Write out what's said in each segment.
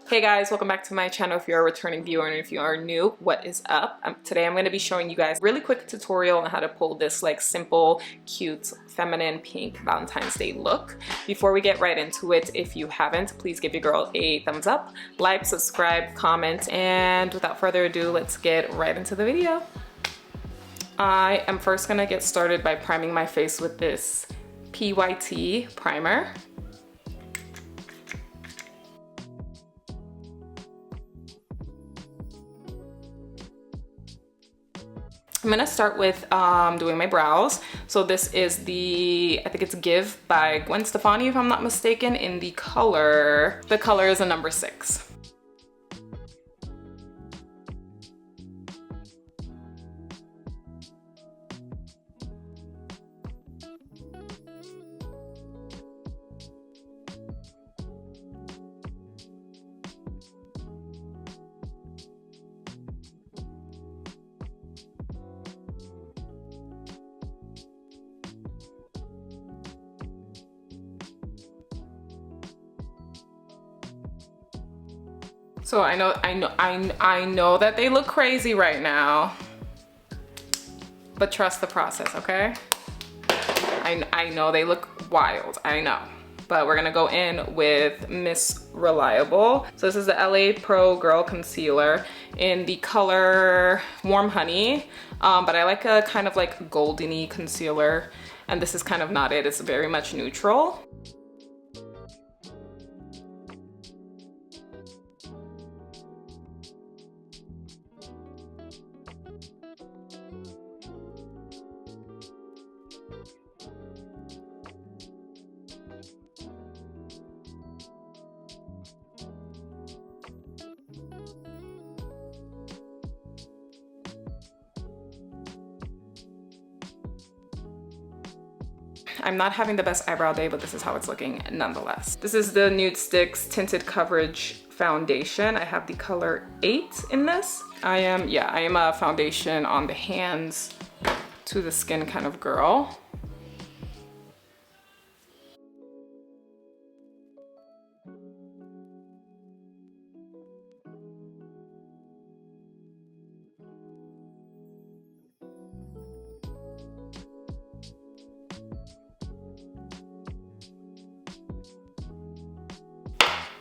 Hey guys, welcome back to my channel. If you're a returning viewer and if you are new, what is up? Today I'm going to be showing you guys a really quick tutorial on how to pull this like simple, cute, feminine pink Valentine's Day look. Before we get right into it, if you haven't, please give your girl a thumbs up, like, subscribe, comment, and without further ado, let's get right into the video. I am first going to get started by priming my face with this PYT primer. I'm gonna start with doing my brows. So this is the, I think it's Give by Gwen Stefani if I'm not mistaken, in the color is a number 6. So I know that they look crazy right now, but trust the process, okay? I know they look wild, I know. But we're gonna go in with Miss Reliable. So this is the LA Pro Girl Concealer in the color Warm Honey. But I like a kind of like goldeny concealer, and this is kind of not it, it's very much neutral. I'm not having the best eyebrow day, but this is how it's looking nonetheless. This is the Nude Sticks Tinted Coverage Foundation. I have the color 8 in this. I am a foundation on the hands to the skin kind of girl.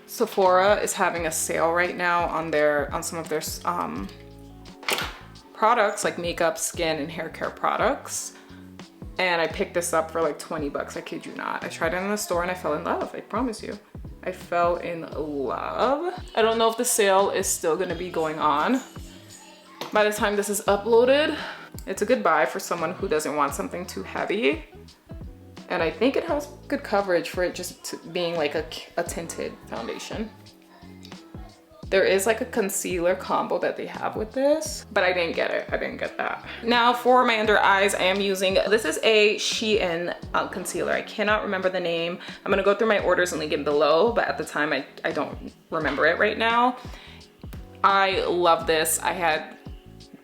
Sephora is having a sale right now on some of their products, like makeup, skin, and hair care products. And I picked this up for like 20 bucks, I kid you not. I tried it in the store and I fell in love, I promise you. I fell in love. I don't know if the sale is still gonna be going on by the time this is uploaded. It's a good buy for someone who doesn't want something too heavy. And I think it has good coverage for it just being like a tinted foundation. There is like a concealer combo that they have with this, but I didn't get it. I didn't get that. Now for my under eyes, I am using, this is a Shein concealer. I cannot remember the name. I'm gonna go through my orders and link it below, but at the time I don't remember it right now. I love this. I had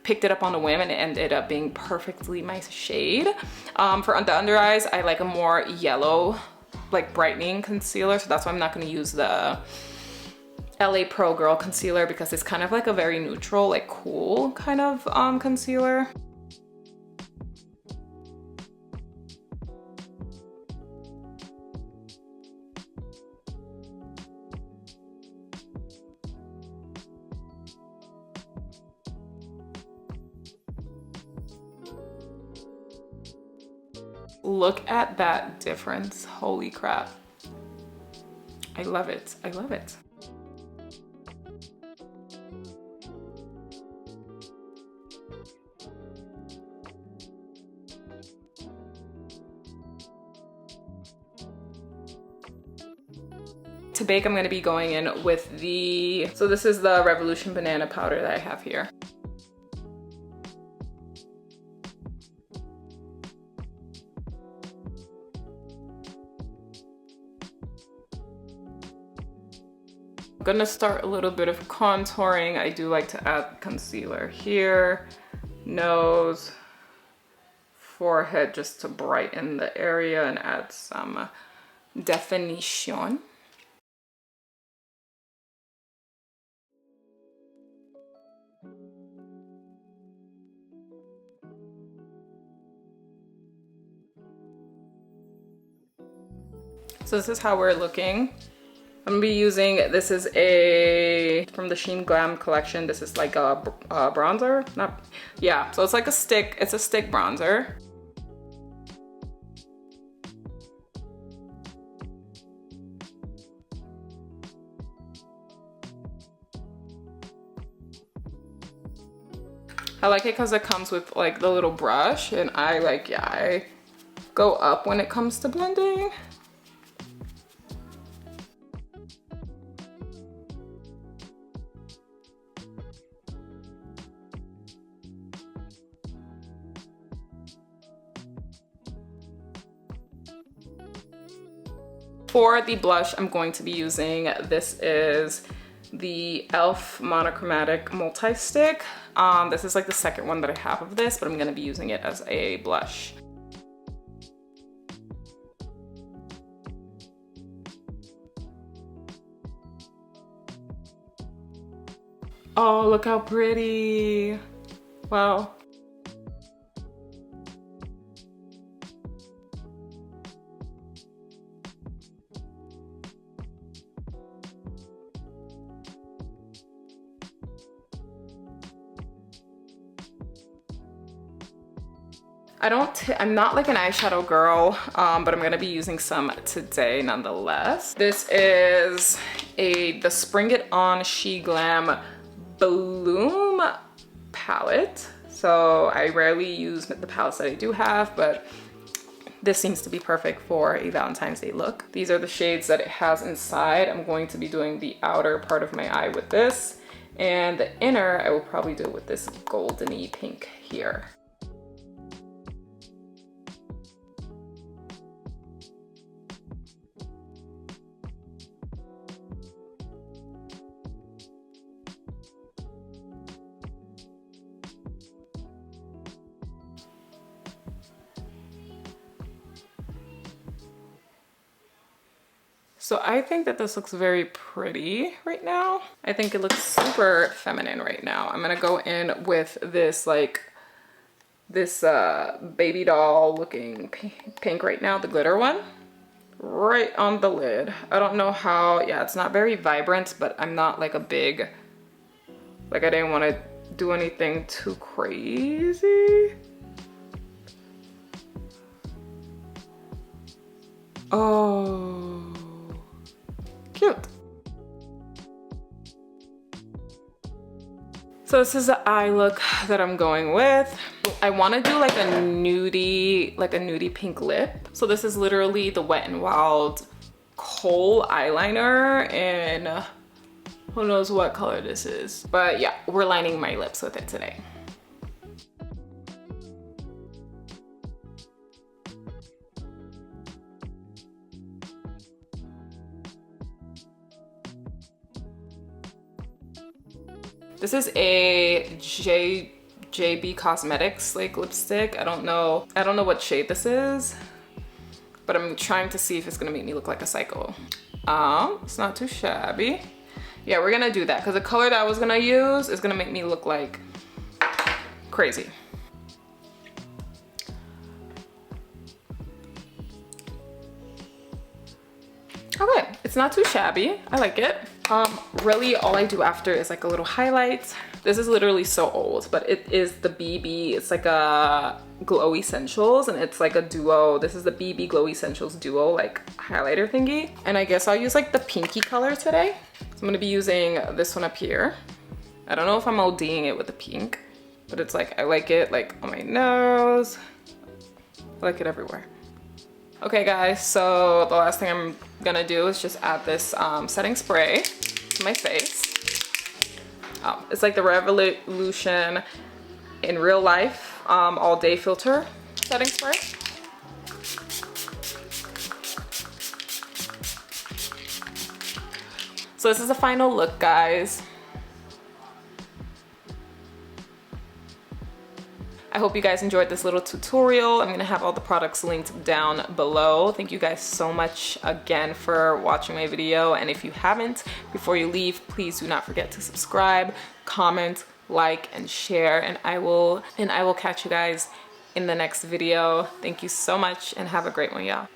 picked it up on a whim and it ended up being perfectly my shade. For the under eyes, I like a more yellow, like brightening concealer. So that's why I'm not gonna use the LA Pro Girl Concealer, because it's kind of like a very neutral, like cool kind of concealer. Look at that difference. Holy crap. I love it. I love it. To bake, I'm going to be going in with so this is the Revolution Banana Powder that I have here. I'm gonna start a little bit of contouring. I do like to add concealer here, nose, forehead, just to brighten the area and add some definition. So this is how we're looking. I'm gonna be using, this is a, from the Sheen Glam collection. This is like a bronzer, yeah, so it's like a stick, it's a stick bronzer. I like it because it comes with like the little brush, and I go up when it comes to blending. For the blush, I'm going to be using, this is the e.l.f. monochromatic multi-stick. This is like the second one that I have of this, but I'm gonna be using it as a blush. Oh, look how pretty. Wow. I'm not like an eyeshadow girl, but I'm gonna be using some today nonetheless. This is the Spring It On She Glam Bloom palette. So I rarely use the palettes that I do have, but this seems to be perfect for a Valentine's Day look. These are the shades that it has inside. I'm going to be doing the outer part of my eye with this, and the inner I will probably do with this goldeny pink here. So I think that this looks very pretty right now. I think it looks super feminine right now. I'm gonna go in with this baby doll looking pink right now, the glitter one, right on the lid. I don't know how, yeah, it's not very vibrant, but I'm not like a big, like I didn't want to do anything too crazy. Oh. Cute. So this is the eye look that I'm going with. I want to do like a nudie pink lip. So this is literally the Wet n Wild kohl eyeliner, and who knows what color this is. But yeah, we're lining my lips with it today. This is a JB Cosmetics like lipstick. I don't know what shade this is, but I'm trying to see if it's gonna make me look like a psycho. It's not too shabby. Yeah, we're gonna do that because the color that I was gonna use is gonna make me look like crazy. Okay, it's not too shabby. I like it. Really all I do after is like a little highlight. This is literally so old, but it is the BB. It's like a Glow Essentials, and it's like a duo. This is the BB Glow Essentials duo like highlighter thingy. And I guess I'll use like the pinky color today. So I'm gonna be using this one up here. I don't know if I'm ODing it with the pink, but it's like, I like it like on my nose. I like it everywhere. Okay guys, so the last thing I'm gonna do is just add this setting spray to my face. It's like the Revolution in Real Life all day filter setting spray. So this is the final look, guys. I hope you guys enjoyed this little tutorial. I'm gonna have all the products linked down below. Thank you guys so much again for watching my video. And if you haven't, before you leave, please do not forget to subscribe, comment, like, and share. And I will catch you guys in the next video. Thank you so much and have a great one, y'all.